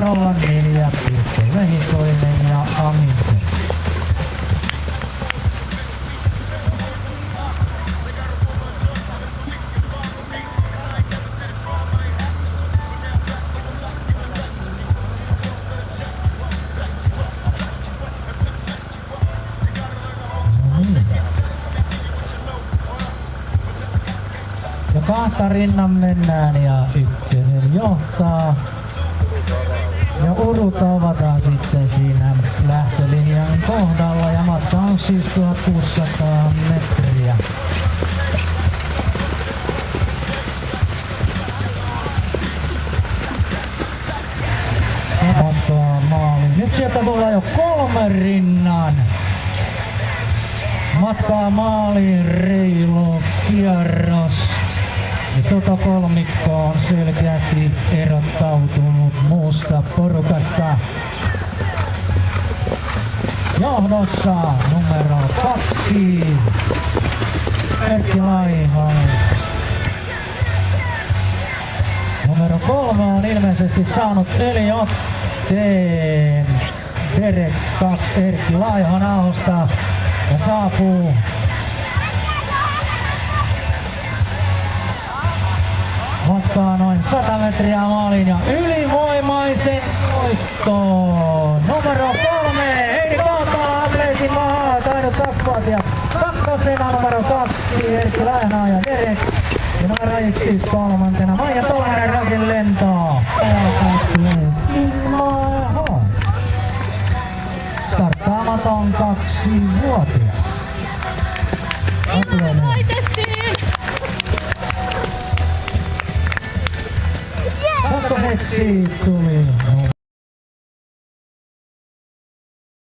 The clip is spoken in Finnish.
numerolla 4 Vehikoinen ja Aminte. Ja kahta rinnan mennään ja ykkönen johtaa. Ja urut avataan sitten siinä lähtölinjan kohdalla ja matka on siis 1600 metriä. Matkaa maaliin. Nyt sieltä tulee jo 3 rinnan. Matkaa maaliin reilu kierros. Ja tuota kolmikko on selkeästi erottautunut muusta porukasta. Johdossa numero 2 Erkki Laiho. Numero 3 on ilmeisesti saanut yliotteen. Derek 2 Erkki Laihon ahosta ja saapuu matkaa noin 100 metriä maaliin ja ylivoimaisen voittoon. Numero 3 Heidi Kautala Atleetin maa, taidot 2-vuotias. Kakkosena numero 2 Erkki Laiho ja Derek. Ja numero 1 kolmantena Maija Tolvanen Rokin lento. Starttaamaton 2-vuotias. Kakkoseksi tuli